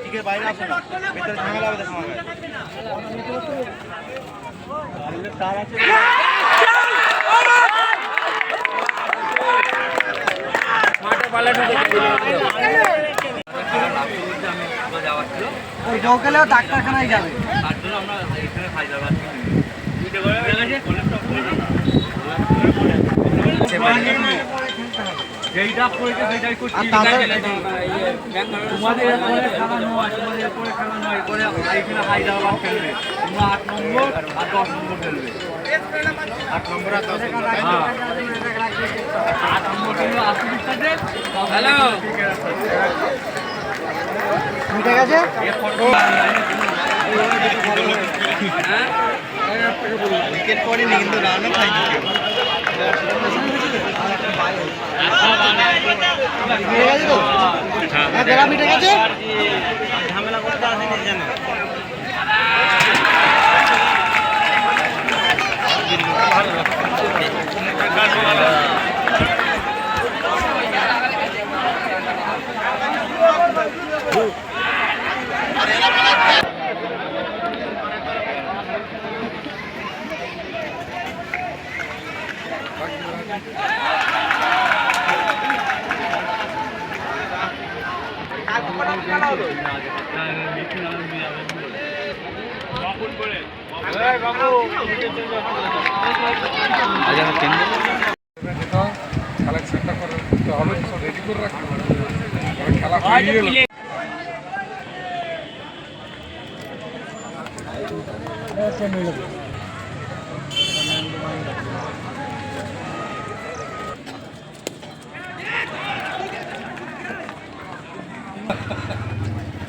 টিকের বাইরে আসে না, ভেতরে ঝামেলা হবে সমাবে। তার আছে মাঠে পালা ঢুকে ওই জৌকালেও ডাক্তারখানায় যাবে, তার জন্য আমরা এখানে হায়দ্রাবাদ যেইটা পড়েছে সেটাই করছি। তোমাদের এরপরে খেলা নয়, তোমাদের এরপরে খেলা নয়, এরপরে এখানে হায়দ্রাবাদ খেলবে, তোমরা 8 নম্বর আর 10 নম্বর খেলবে। 8 নম্বর আর 10 নম্বর, হ্যাঁ 8 নম্বর খেলবে। আসলে হ্যালো ঠিক আছে। উইকেট পড়েনি কিন্তু রানও খাইনি কেউ। ঝামেলা করতে আসেনি যেন।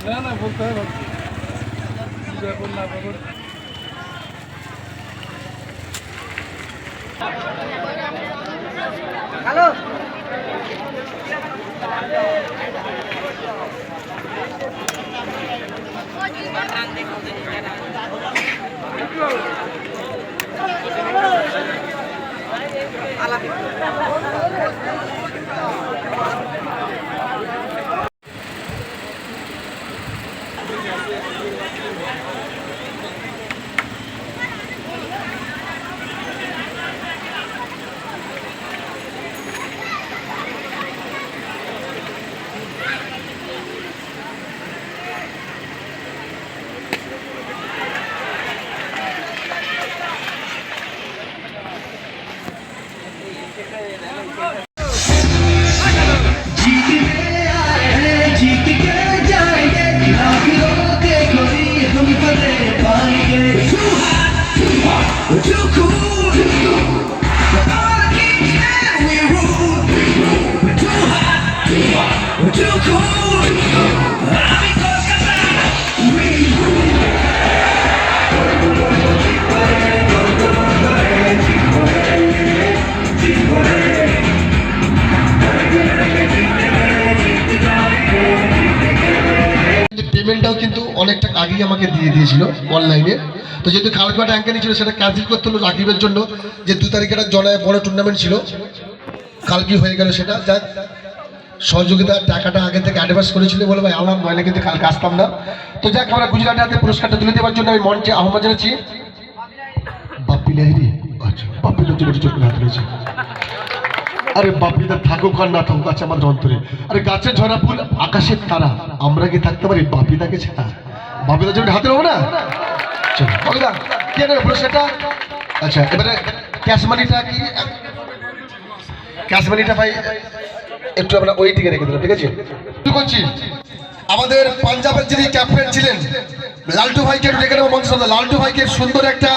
না না বলতে হবে হ্যালো পেমেন্টটাও কিন্তু অনেকটা আগেই আমাকে দিয়ে দিয়েছিল অনলাইনে। তো যেহেতু খালকুয়াটা অ্যাঙ্কে নিয়েছিল সেটা ক্যান্সেল করতে হলো রাকিবের জন্য, যে 2 তারিখে একটা জনায় বড় টুর্নামেন্ট ছিল, কালকে হয়ে গেল সেটা। যাক সহযোগিতার টাকাটা আগে থেকে অ্যাডভান্স করেছিল বলে ভাই আমার নইলে কিন্তু কালকে আসতাম না। তো যাক আমরা গুজরাটে হাতে পুরস্কারটা তুলে দেওয়ার জন্য আমি মঞ্চে আহ্বান জানাচ্ছি বাপ্পি লাহিড়ী। আচ্ছা বাপ্পি তো চোখ হাত রয়েছে। আরে বাপিদা থাকুক আর না থাকুক আছে আমাদের অন্তরে। আরে গাছের ঝরা ফুল আকাশের তারা, আমরা কি থাকতে পারি বাপিদাকে ছাড়া? বাপিদার জন্য হাতে নেবো না? চলো বাপিদা কে নেবে পুরস্কারটা? আচ্ছা এবারে ক্যাশ মানিটা কি? ক্যাশ মানিটা ভাই একটু আমরা ওইটিকে রেখে দিলাম, ঠিক আছে? শুরু করছি। আমাদের পাঞ্জাবের যিনি ক্যাপ্টেন ছিলেন লালটু ভাইকে ডেকে নেবো মঞ্চে। লালটু ভাইকে সুন্দর একটা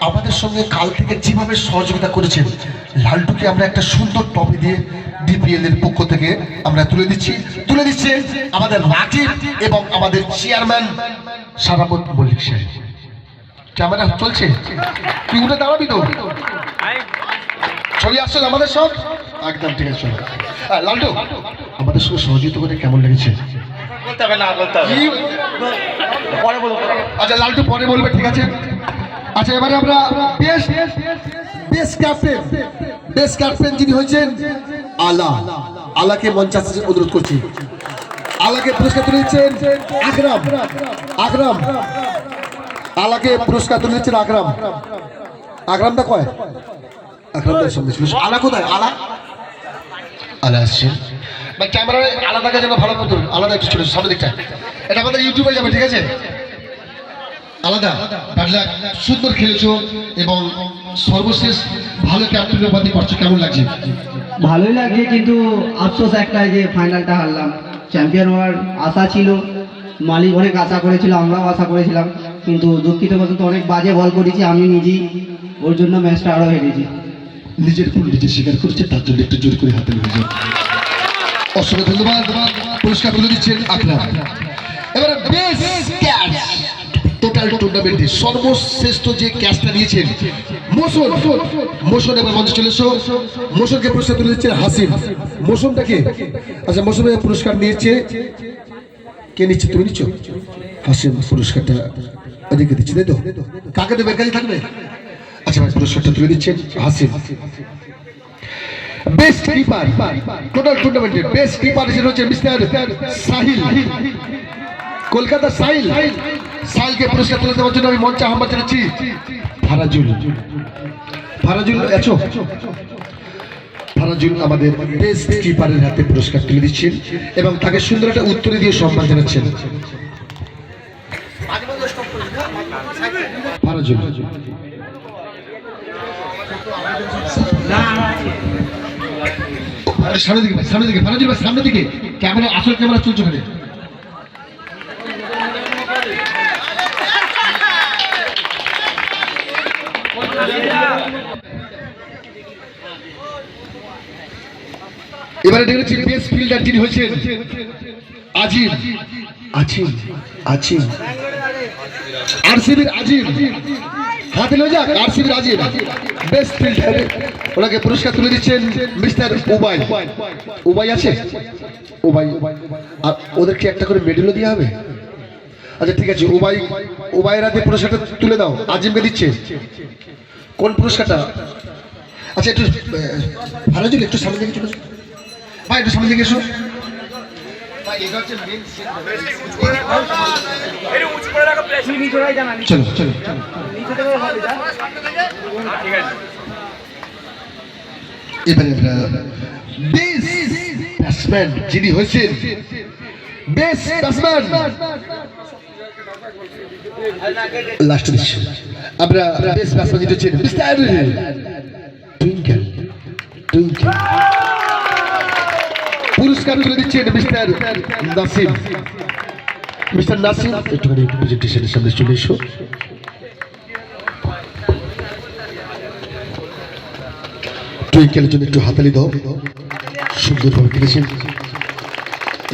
আমাদের সঙ্গে কাল থেকে যেভাবে সহযোগিতা করেছেন, লালটুকে আমরা একটা সুন্দর ট্রফি দিয়ে ডিপিএল এর পক্ষ থেকে আমরা তুলে দিচ্ছে আমাদের রাকিব এবং আমাদের চেয়ারম্যান সারাপত মল্লিক সাহেব। ক্যামেরা চলছে কি? উঠে দাঁড়াবি তো? ছবি আসছেন আমাদের সব একদম ঠিক আছে। লালটু আমাদের সঙ্গে সহযোগিতা করে কেমন লেগেছে? আচ্ছা লালটু পরে বলবে, ঠিক আছে? আচ্ছা এবারে আমরা বেস্ট ক্যাপ্টেন যিনি হয়েছেন আলাকে মঞ্চে আসতে অনুরোধ করছি। আলাকে পুরস্কার তুলে দিচ্ছেন আকরাম। আকরাম আলাকে পুরস্কার তুলে দিচ্ছেন আকরাম। আকরাম দা কয়? আকরাম দার সামনে ছিল। আলা কোথায়? আলা আলা আসছে ভাই, ক্যামেরা আলাদাকে যেন ভালো মতো আলাদা একটু ছিল সামনে দিকটা। এটা আমাদের ইউটিউবে যাবে, ঠিক আছে? আলাদা বাটলা সুন্দর খেলেছো এবং সর্বশেষ ভালো ক্যাপ্টেন উপাধি পাচ্ছ, কেমন লাগছে? ভালোই লাগছে, কিন্তু আফসোস একটাই যে ফাইনালটা হারলাম। চ্যাম্পিয়ন হওয়ার আশা ছিল, মালিক অনেক আশা করেছিল, আমরাও আশা করেছিলাম, কিন্তু দুঃখিত বলতে অনেক বাজে বল করেছি আমি নিজেই, ওর জন্য ম্যাচটা আরও হেরেছি। নিজের ভুল নিজে স্বীকার করছে, তার জন্য একটু জোর করে হাতে হয়ে যায়। অসংখ্য ধন্যবাদ। পুরস্কার তুলে দিচ্ছেন আকরাম। এবারে বেস্ট ক্যাচ টোটাল টুর্নামেন্টে সর্বশ্রেষ্ঠ যে ক্যাচটা নিয়েছেন মোশন। মোশন এবার মঞ্চে চলে এসো। মোশনকে পুরস্কার তুলে দিচ্ছেন হাসিম। মোশনটাকে আচ্ছা, মোশনের পুরস্কার নিয়েছে কে? নিচ্ছে তুমি নিচ্ছ? হাসিম পুরস্কারটা ওদিকে দিচ্ছে, তাই তো? কাকে দেবে? কাজে থাকবে। আচ্ছা ভাই, পুরস্কারটা তুলে দিচ্ছেন হাসিম। বেস্ট কিপার টোটাল টুর্নামেন্টের বেস্ট কিপার হিসেবে হচ্ছে মিস্টার সাহিল, কলকাতা সাহিল। সাহিলকে পুরস্কার তুলে দেওয়ার জন্য আমি মঞ্চে আহ্বান জানাচ্ছি ফারাজুল। ফারাজুল আছো? ফারাজুল আমাদের বেস্ট কিপারের হাতে পুরস্কার তুলে দিচ্ছেন এবং তাকে সুন্দর একটা উত্তরে দিয়ে সম্মান জানাচ্ছেন। ফারাজুল সামনের দিকে, সামনের দিকে ফারাজুল ভাই, সামনের দিকে ক্যামেরা, আসল ক্যামেরা চলছে ওখানে। এবারে দেখেছি বেস্ট ফিল্ডার যিনি হয়েছেন আজিম। আজিম আজিম আরসিবির আজিম, হাতে লয়ে যাক। আরসিবির আজিম বেস্ট ফিল্ডার, ওনাকে পুরস্কার তুলে দিচ্ছেন মিস্টার উবাই। উবাই আছে? উবাই। আর ওদেরকে একটা করে মেডেলও দেওয়া হবে। আচ্ছা ঠিক আছে, উবাই উবাইয়ের হাতে পুরস্কারটা তুলে দাও। আজিমকে দিচ্ছে কোন পুরস্কারটা? আচ্ছা একটু ফারাজুল একটু সামনে দিকে চলে ভাই, একটু সামনে দিকে এসো। চলো চলো এবারে ব্যাটসম্যান যিনি হয়েছেন বেস্ট ব্যাটসম্যান, লাস্ট দৃশ্য আমরা বেস্ট ব্যাটসম্যান যিনি হচ্ছেন মিস্টার টুইঙ্কেল। টুইঙ্কেল পুরস্কার তুলে দিচ্ছেন মিস্টার নাসিম। মিস্টার নাসিম একটুখানি প্রেজেন্টেশনের সামনে চলে এসো। টুইঙ্কেলের জন্য একটু হাতালি দাও, সুন্দরভাবে খেলেছেন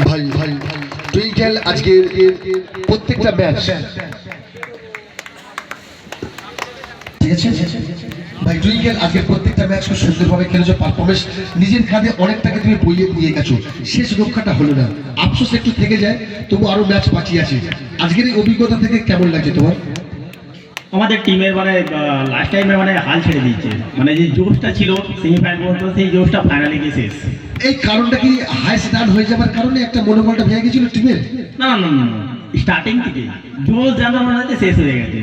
ভাই। ভাই টুইঙ্কেল আজকে প্রত্যেকটা ম্যাচ, ঠিক আছে ভাই, টুইঙ্কেল আজকে প্রত্যেকটা ম্যাচ খুব সুন্দরভাবে খেলেছো, পারফরমেন্স নিজের কাঁধে অনেকটাকে তুমি বইয়ে নিয়ে গেছো। শেষ রক্ষাটা হলো না, আফসোস একটু থেকে যায়, তবু আরো ম্যাচ বাকি আছে। আজকের এই অভিজ্ঞতা থেকে কেমন লাগছে তোমার? আমাদের টিমের লাস্ট টাইমে হাল ছেড়ে দিচ্ছে, যে জোশটা ছিল সেমিফাইনাল পর্যন্ত, সেই জোশটা ফাইনালে গিয়ে শেষ। এই কারণটা কি হাইস্ট রান হয়ে যাবার কারণে একটা মনোবলটা ভেঙে গেছিল টিমের? না না না, স্টার্টিং থেকে জোশ যেন মনে হচ্ছে শেষ হয়ে গেছে,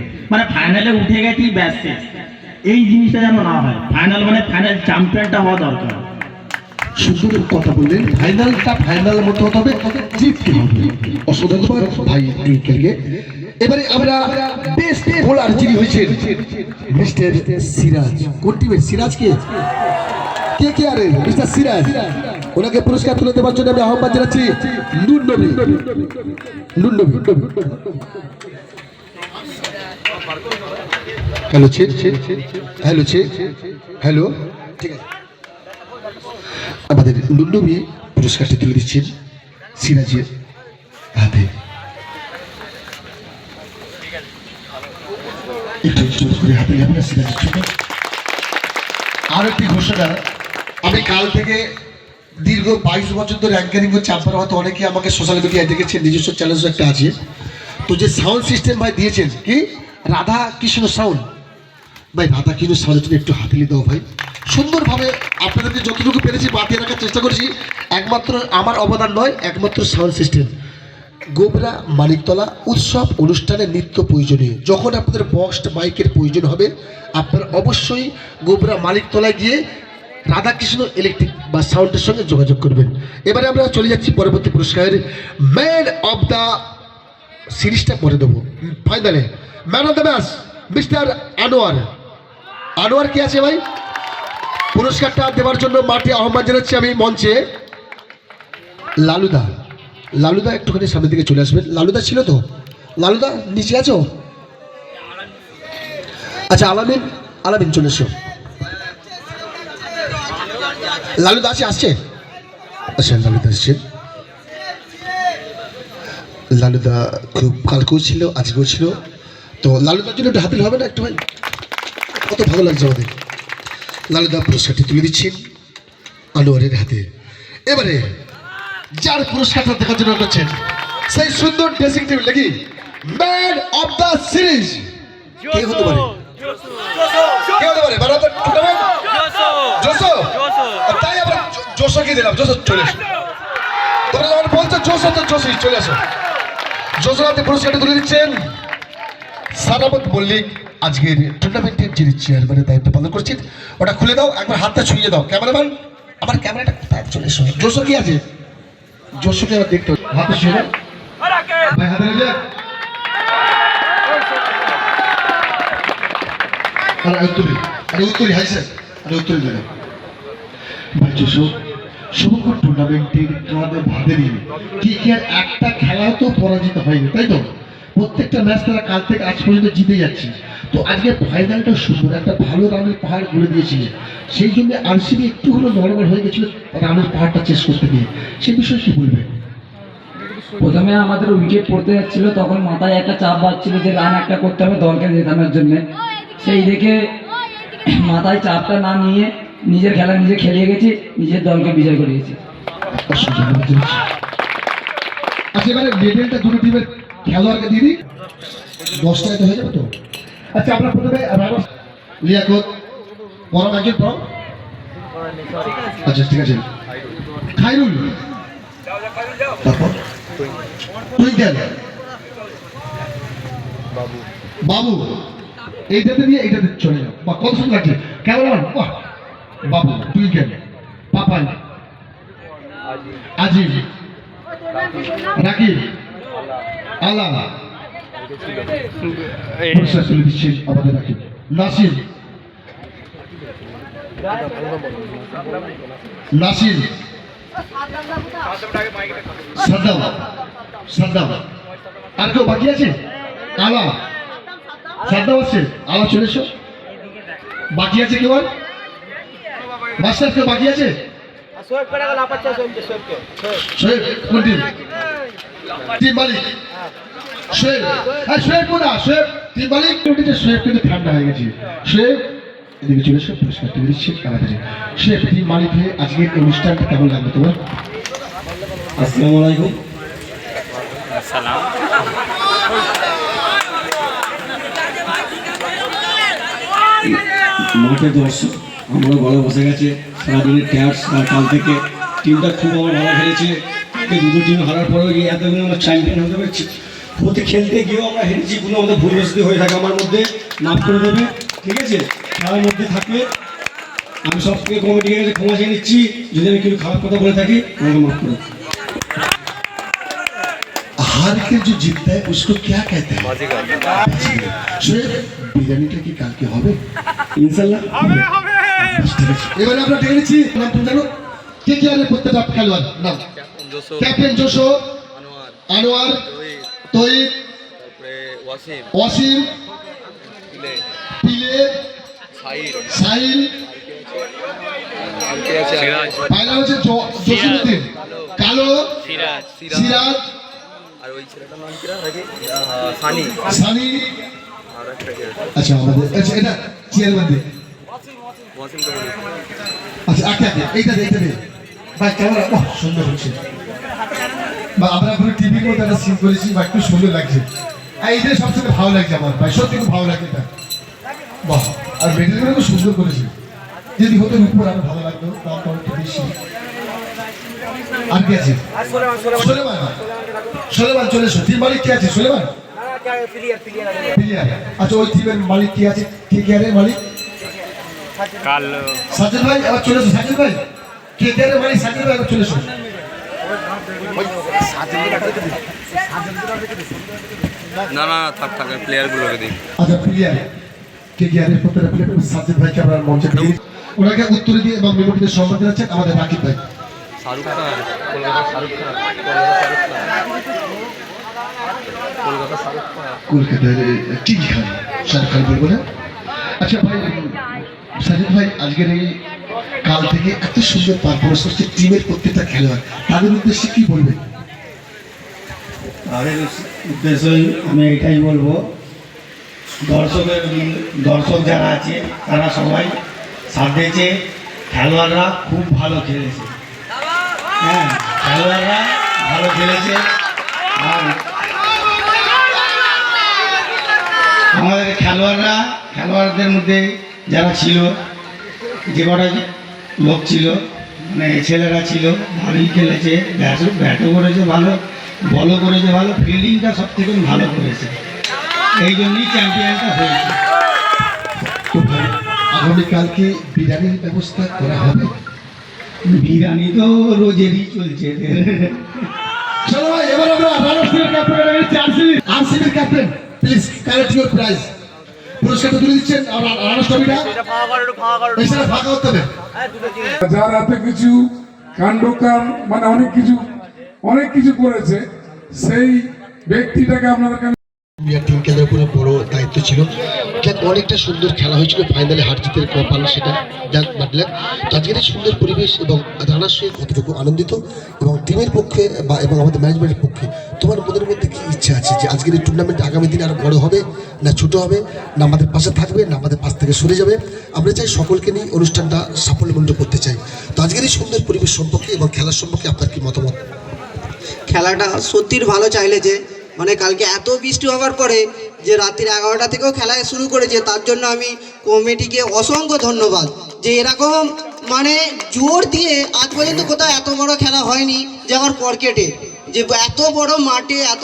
ফাইনালে উঠে গেছি ব্যাস শেষ। এই জিনিসটা যেন না হয়, ফাইনাল চ্যাম্পিয়নটা হওয়া দরকার। সুন্দর কথা বললেন, ফাইনালটা ফাইনালের মতো হতে হবে, জিততে হবে। অসাধারণ ভাই টুইঙ্কেলকে। এবারে আমরা বেস্ট বোলার যিনি হয়েছেন মিস্টার সিরাজ। কোন টিমের? সিরাজকে কে কে আরে মিস্টার সিরাজ, ওনাকে পুরস্কার তুলে দেওয়ার জন্য আমি আহ্বান জানাচ্ছি নুন Nabi. Noon Nabi hello check, hello check, hello, ঠিক আছে। আমাদের নুন নবী পুরস্কারটি তুলে দিচ্ছেন সিরাজের হাতে। একটু জোর করে হাতে নেবেন না সিরাজের জন্য। আর একটি ঘোষণা, আমি কাল থেকে দীর্ঘ 22 বছর ধরে অ্যাঙ্কারিং করছি। আপনারা হয়তো অনেকে আমাকে সোশ্যাল মিডিয়ায় দেখেছেন, নিজস্ব চ্যানেলও একটা আছে। তো যে সাউন্ড সিস্টেম ভাই দিয়েছেন কি রাধা কৃষ্ণ সাউন্ড, ভাই রাধা কৃষ্ণ সাউন্ডের জন্য একটু হাতিয়ে দাও ভাই। সুন্দরভাবে আপনাদেরকে যতটুকু পেরেছি বাতিয়ে রাখার চেষ্টা করেছি। একমাত্র আমার অবদান নয়, একমাত্র সাউন্ড সিস্টেম। গোবরা মানিকতলা উৎসব অনুষ্ঠানে নিত্য প্রয়োজনীয়। যখন আপনাদের বক্সড মাইকের প্রয়োজন হবে আপনারা অবশ্যই গোবরা মানিকতলায় গিয়ে রাধাকৃষ্ণ ইলেকট্রিক বা সাউন্ডের সঙ্গে যোগাযোগ করবেন। এবারে আমরা চলে যাচ্ছি পরবর্তী পুরস্কারের ম্যান অফ দ্য সিরিজটা পরে দেবো ফাইনালে। Man of the match mister Anwar. Anwar কি আছে ভাই? পুরস্কারটা দেওয়ার জন্য মাঠে আহ্বান জানাচ্ছি আমি মঞ্চে লালুদা। লালুদা একটুখানি সামনের দিকে চলে আসবেন। লালুদা ছিল তো? লালুদা নিচে আছো? আচ্ছা আলামিন, আলামিন চলে এসো। লালুদা আসছে? আচ্ছা লালুদা আসছেন। লালুদা খুব কালকেও ছিল আজকেও ছিল, তো লালুদার জন্য একটু হাতিল হবে না একটু ভাই? কত ভালো লাগছে আমাদের। লালুদা পুরস্কারটি তুলে দিচ্ছেন আনোয়ারের হাতে। এবারে যার পুরস্কারটা দেখার জন্য করছেন সেই সুন্দর ড্রেসিং টেবিল নাকি ম্যান অফ দ্য সিরিজ কে হতে পারে? কে হতে পারে? বারো টুর্নামেন্ট জোসো, তাই আমরা জোসোকে দিলাম। জোসো চলে এসো। তোমরা যখন বলছো জোসো তো জোসোই চলে আসো। জোসোর হাতে পুরস্কারটা তুলে দিচ্ছেন সারামত মল্লিক, আজকের টুর্নামেন্টের যিনি চেয়ারম্যানের দায়িত্ব পালন করছেন। ওটা খুলে দাও, একবার হাতটা ছুঁয়ে দাও। ক্যামেরাম্যান আমার ক্যামেরাটা কোথায়? চলে এসো। জোসো কি আছে? জোসোকে আবার দেখতে হবে। হাতে ছুঁয়ে দাও ভাই, হাতে নিয়ে যা। আর উত্তরি, আরে উত্তরি হাই স্যার, আরে উত্তরি দেবে ভাই। জোসো সমগ্র টুর্নামেন্টের কাঁধে ভাতে নিয়ে কি আর একটা খেলাও তো পরাজিত হয়নি, তাই তো? প্রত্যেকটা ম্যাচ তারা কাল থেকে আজ পর্যন্ত জিতে যাচ্ছে। তো আজকে ফাইনালটা সুন্দর একটা ভালো রানের পাহাড় গড়ে দিয়েছিল, সেই জন্য আরসিবি একটু হলো নর্মাল হয়ে গেছিল রানের পাহাড়টা চেস করতে গিয়ে। সে বিষয়ে কি বলবে? প্রথমে আমাদের উইকেট পড়তে যাচ্ছিল, তখন মাথায় একটা চাপ বাজছিল যে রান একটা করতে হবে দলকে জেতানোর জন্য। সেই দেখে মাথায় চাপটা না নিয়ে নিজের খেলা নিজে খেলিয়ে গেছি, নিজের দলকে বিজয় করিয়েছি। আচ্ছা এবারে মেডেলটা দুটো টিমের খেলোয়াড়কে দিয়ে দিই, 10টায় তো হয়ে যাবে তো। আচ্ছা আমরা প্রথমে লিয়াকত পরম একজন পরম, আচ্ছা ঠিক আছে। খাইরুল, তারপর টুইঙ্কেল, বাবু। এইটাতে নিয়ে এইটাতে চলে যাও। বা কত সুন্দর লাগছে কেমন? বাহ, বাবু, টুইঙ্কেল, পাপাই, আজিম, রাকিব, আলা। পুরস্কার তুলে দিচ্ছেন আমাদের রাকিব। নাসির, নাসির, সাদ্দাম, সাদ্দাম। আর কেউ বাকি আছে? আলা, সাদ্দাম আছে? আলা চলে এসো। বাকি আছে কেউ? আর মাস্টার কেউ বাকি আছে? শোয়েব কোন টিম? টিম মালিক শোয়েব। হ্যাঁ শোয়েব কোনা, শোয়েব টিম মালিক। শোয়েব কিন্তু ঠান্ডা হয়ে গেছে। শোয়েব এদিকে চলে এসো, পুরস্কার তুলে দিচ্ছে তাড়াতাড়ি। শোয়েব টিম মালিক হয়ে আজকের অনুষ্ঠানটা কেমন লাগলো তোমার? আসসালামু আলাইকুম। মাঠে দর্শক আমরা ভালো বসে গেছে, সারাদিনের ট্যাক্স আর কাল থেকে টিমটা খুব আমার ভালো খেলেছে। দুটো টিম হারার পরেও গিয়ে এতদিন আমরা চ্যাম্পিয়ন হতে পেরেছি। প্রতি খেলতে গিয়েও আমরা হেরেছি, কোনো আমাদের ভুল বসতি হয়ে থাকে আমার মধ্যে মাফ করে দেবে, ঠিক আছে? খেলার মধ্যে থাকবে। আমি সবকে কমিটির কাছে ক্ষমা চেয়ে নিচ্ছি, যদি আমি কিছু খারাপ কথা বলে থাকি আমাকে মাফ করে। हार के जो जीतता है उसको क्या कहते हैं? শোয়েব বিরিয়ানিটা কি কালকে হবে? ইনশাল্লাহ এবারে আমরা ডেকে নিচ্ছি নাম তুমি জানো? কে কে আছে প্রত্যেকটা খেলোয়াড় নাম? ক্যাপ্টেন জোসো, আনোয়ার, তৈব, ওয়াসিম, পিলে, সাহিল, ফাইনাল হচ্ছে জসিমউদ্দিন, কালো, সিরাজ, সানি। আচ্ছা আমাদের আচ্ছা এটা চেয়ারম্যান দে। আচ্ছা আগে আগে এইটা দে, এইটা দে ভাই। ক্যামেরা বাহ সুন্দর হচ্ছে। বা আমরা পুরো টিভির মধ্যে একটা সিন করেছি বা একটু সুন্দর লাগছে। আর এইটা সবচেয়ে ভালো লাগছে আমার ভাই, সত্যি খুব ভালো লাগছে এটা। বাহ, আর মেডেলগুলো খুব সুন্দর করেছে। যদি হতো উপর আরো ভালো লাগতো, দামটা একটু বেশি। আর কি আছে? সোলেমান সুলেমান চলে এসো। টিম মালিক কে আছে? সুলেমান প্লেয়ার। আচ্ছা ওই টিমের মালিক কে আছে? কে এর মালিক? সাজিদ ভাই আবার চলে এসো। সাজিদ ভাই কে এর মালিক? সাজিদ ভাই আবার চলে এসো। না না থাক থাক প্লেয়ারগুলোকে দিই। আচ্ছা প্লেয়ার কে এর প্রত্যেকটা প্লেয়ার সাজিদ ভাইকে আমরা মঞ্চে দিয়ে ওনাকে উত্তর দিয়ে এবং মেমোরিতে সম্মান জানাচ্ছেন আমাদের রাকিব ভাই। শাহরুখ খান, কলকাতা শাহরুখ খান, কলকাতা শাহরুখ খান। কলকাতার টিভি খান, শাহরুখ খান বলবো না। আচ্ছা ভাই সাজিদ ভাই, আজকের এই কাল থেকে এত সুন্দর পারফরমেন্স করছে টিমের প্রত্যেকটা খেলোয়াড়, তাদের উদ্দেশ্যে কি বলবেন? তাদের উদ্দেশ্যই আমি এটাই বলবো, দর্শক যারা আছে তারা সবাই সাথ দিয়েছে। খেলোয়াড়রা খুব ভালো খেলেছে, হ্যাঁ খেলোয়াড়রা ভালো খেলেছে। আর আমাদের খেলোয়াড়দের মধ্যে যারা ছিল, যে কটা লোক ছিল, মানে ছেলেরা ছিল, ভালোই খেলেছে, ব্যাটও করেছে ভালো, বলও করেছে ভালো, ফিল্ডিংটা সব থেকে ভালো করেছে, এই জন্যই চ্যাম্পিয়নটা হয়েছে। তো ভাই আগামীকালকে বিরিয়ানির ব্যবস্থা করা হবে? বিরিয়ানি তো রোজেরই চলছে। চলো ভাই এবার আমরা রানার্সের ক্যাপ্টেন আরসিবির captain please collect your prize. পুরস্কারটা তুলে দিচ্ছেন আর রানার্স ট্রফিটা এখানে ফাঁকা হতে হবে। যার এত কিছু কাণ্ডকাম মানে অনেক কিছু করেছে, সেই ব্যক্তিটাকে আপনাদেরকে ইন্ডিয়ার টিম কেন্দ্রের উপরে বড় দায়িত্ব ছিল। যাক অনেকটা সুন্দর খেলা হয়েছিল, ফাইনালে হার জিতের কপাল সেটা যাক বাদলেন। তো আজকের এই সুন্দর পরিবেশ এবং রানার্স হয়ে কতটুকু আনন্দিত এবং টিমের পক্ষে বা এবং আমাদের ম্যানেজমেন্টের পক্ষে তোমার মনের মধ্যে কি ইচ্ছা আছে যে আজকের এই টুর্নামেন্ট আগামী দিনে আরো বড় হবে না ছোট হবে, না আমাদের পাশে থাকবে না আমাদের পাশ থেকে সরে যাবে? আমরা চাই সকলকে নিয়ে অনুষ্ঠানটা সাফল্যমণ্ডিত করতে চাই। তো আজকের এই সুন্দর পরিবেশ সম্পর্কে এবং খেলার সম্পর্কে আপনার কি মতামত? খেলাটা সত্যিই ভালো চাইলে যে মানে কালকে এত বৃষ্টি হওয়ার পরে যে রাত্রির 11টা থেকেও খেলা শুরু করেছে, তার জন্য আমি কমিটিকে অসংখ্য ধন্যবাদ। যে এরকম মানে জোর দিয়ে আজ পর্যন্ত কোথাও এত বড় খেলা হয়নি, যে আমার পরকেটে যে এত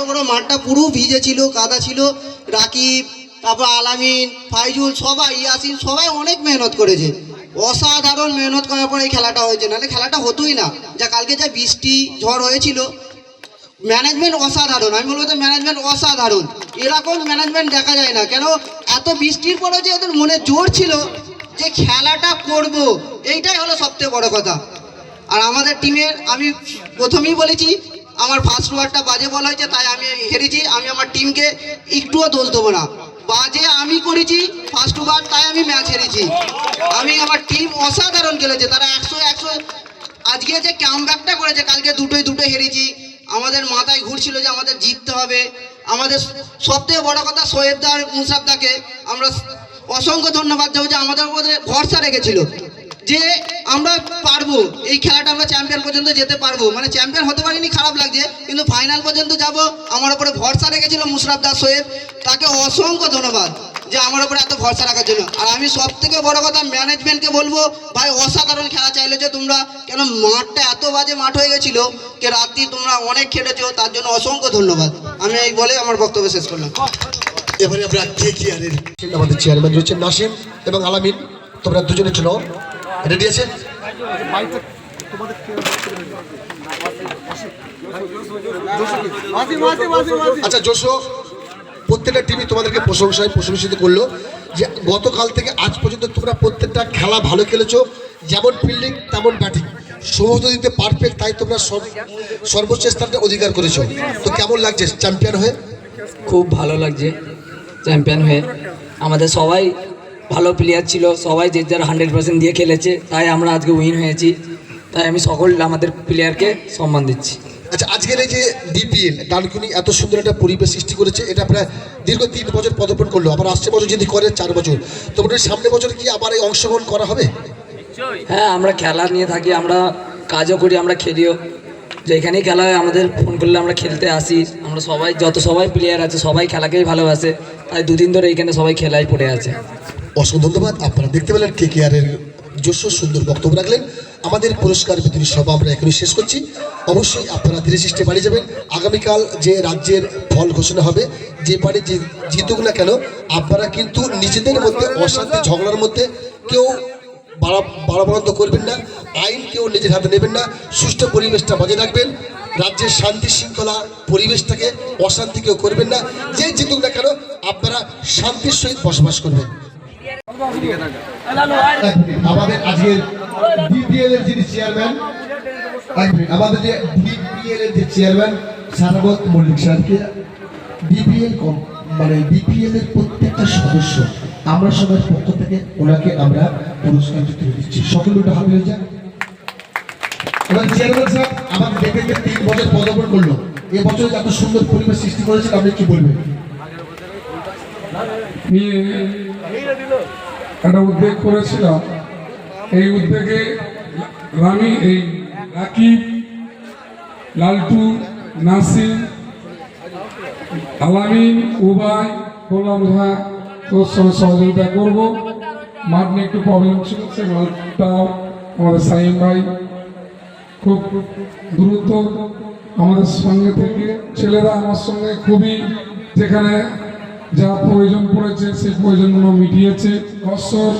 বড় মাঠটা পুরো ভিজে ছিল, কাদা ছিল। রাকিব, তারপর আলামিন, ফাইজুল, সবাই, ইয়াসিন, সবাই অনেক মেহনত করেছে, অসাধারণ মেহনত করার পরে এই খেলাটা হয়েছে, নাহলে খেলাটা হতোই না। যা কালকে যা বৃষ্টি ঝড় হয়েছিল, ম্যানেজমেন্ট অসাধারণ, আমি বলবো তো ম্যানেজমেন্ট অসাধারণ। এরকম ম্যানেজমেন্ট দেখা যায় না। কেন এত বৃষ্টির পরেও যে ওদের মনে জোর ছিল যে খেলাটা করব, এইটাই হলো সবথেকে বড় কথা। আর আমাদের টিমের আমি প্রথমেই বলেছি আমার ফার্স্ট ওভারটা বাজে বল হয়েছে, তাই আমি হেরেছি। আমি আমার টিমকে একটুও দোষ দেবো না, বাজে আমি করেছি ফার্স্ট ওভার, তাই আমি ম্যাচ হেরেছি। আমার টিম অসাধারণ খেলেছে, তারা 100 আজকে যে কামব্যাকটা করেছে, কালকে দুটো হেরেছি, আমাদের মাথায় ঘুরছিল যে আমাদের জিততে হবে। আমাদের সবথেকে বড় কথা সোয়েবদার, মুসাফদাকে আমরা অসংখ্য ধন্যবাদ দেবো যে আমাদের উপরে ভরসা রেখেছিল যে আমরা পারবো, এই খেলাটা আমরা চ্যাম্পিয়ন পর্যন্ত যেতে পারবো। মানে চ্যাম্পিয়ন হতে পারিনি, খারাপ লাগছে, কিন্তু ফাইনাল পর্যন্ত যাব, আমার উপরে ভরসা রেখেছিল মুশরাফদার সোয়েব, তাকে অসংখ্য ধন্যবাদ যে আমার উপরে এত ভরসা রাখার জন্য। আর আমি সব থেকে বড় কথা ম্যানেজমেন্টকে বলবো, ভাই অসাধারণ খেলা চাইলেছো তোমরা, কেন মাঠটা এত বাজে মাঠ হয়ে গেছিলো যে রাত্রি তোমরা অনেক খেলেছো, তার জন্য অসংখ্য ধন্যবাদ। আমি এই বলে আমার বক্তব্য শেষ করলাম। এবারে আমরা KKR-এর আমাদের চেয়ারম্যান রয়েছেন নাসিম এবং আলামিন, তোমরা দুজনে একটু নাও, রেডি আছে? আচ্ছা জোশো, প্রত্যেকটা টিমই তোমাদেরকে প্রশংসিত করলো যে গতকাল থেকে আজ পর্যন্ত তোমরা প্রত্যেকটা খেলা ভালো খেলেছো, যেমন ফিল্ডিং তেমন ব্যাটিং সমস্ত দিতে পারফেক্ট, তাই তোমরা সর্বোচ্চ স্থানটা অধিকার করেছো। তো কেমন লাগছে চ্যাম্পিয়ন হয়ে? খুব ভালো লাগছে চ্যাম্পিয়ন হয়ে। আমাদের সবাই ভালো প্লেয়ার ছিল, সবাই যে যার 100% দিয়ে খেলেছে, তাই আমরা আজকে উইন হয়েছি। তাই আমি সকল আমাদের প্লেয়ারকে সম্মান দিচ্ছি। আচ্ছা আজকের এই যে DPL ডানকুনি এত সুন্দর একটা পরিবেশ সৃষ্টি করেছে, এটা প্রায় দীর্ঘ 3 বছর পদার্পণ করলো, আবার আসছে বছর যদি করে 4 বছর, তো সামনে বছর কি আবার এই অংশগ্রহণ করা হবে? হ্যাঁ, আমরা খেলা নিয়ে থাকি, আমরা কাজও করি, আমরা খেলিও, যেখানেই খেলা হয় আমাদের ফোন করলে আমরা খেলতে আসি। আমরা সবাই প্লেয়ার আছে, সবাই খেলাকেই ভালোবাসে, তাই 2 দিন ধরে এইখানে সবাই খেলায় পড়ে আছে। অসংখ্য ধন্যবাদ। আপনারা দেখতে পেলেন KKR-এর যশ সুন্দর বক্তব্য রাখলেন। আমাদের পুরস্কার বিতরণী সভা আমরা এখনই শেষ করছি। অবশ্যই আপনারা ধীরে সৃষ্টে বাড়ি যাবেন। আগামীকাল যে রাজ্যের ফল ঘোষণা হবে, যে পার্টি জিতুক না কেন, আপনারা কিন্তু নিজেদের মধ্যে অশান্তি ঝগড়ার মধ্যে কেউ বাড়াবাড়ন্ত করবেন না, আইন কেউ নিজের হাতে নেবেন না, সুষ্ঠু পরিবেশটা বজায় রাখবেন। রাজ্যের শান্তি শৃঙ্খলা পরিবেশটাকে অশান্তি কেউ করবেন না। যে জিতুক না কেন আপনারা শান্তির সহিত বসবাস করবেন। আমাদের আজকের ডিপিএল এর যিনি চেয়ারম্যান, আমাদের যে ডিপিএল এর যে চেয়ারম্যান সারাবত মল্লিক স্যারকে, ডিপিএল মানে ডিপিএল এর প্রত্যেকটা সদস্য আমরা সবার পক্ষ থেকে ওনাকে আমরা পুরস্কার তুলে দিচ্ছি। সকলে ওটা হাত হয়ে যায়। এবার চেয়ারম্যান সাহেব আমাদের দেখে 3 বছর পদার্পণ করলো, এবছর এত সুন্দর পরিবেশ সৃষ্টি করেছেন, আপনি কি বলবেন? নিয়ে একটা উদ্যোগ করেছিলাম। এই উদ্যোগে এই রাকিব, লালটু, নাসির, আলামিন, উবাই বললাম হ্যাঁ তোর সঙ্গে সহযোগিতা করবো। মাঠ নিয়ে একটু প্রবলেম ছিল, সে মাঠটাও আমাদের সাইম ভাই খুব দ্রুত আমাদের সঙ্গে থেকে, ছেলেরা আমার সঙ্গে খুবই যেখানে যা প্রয়োজন পড়েছে সেই প্রয়োজনগুলো মিটিয়েছে। বৎসর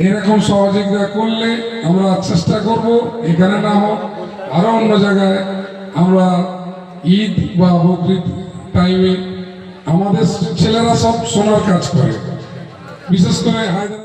এরকম সহযোগিতা করলে আমরা চেষ্টা করব এখানে না হোক আরও অন্য জায়গায় আমরা ঈদ বা বকরিদ টাইমে আমাদের ছেলেরা সব সোনার কাজ করে, বিশেষ করে হায়দ্রাবাদ।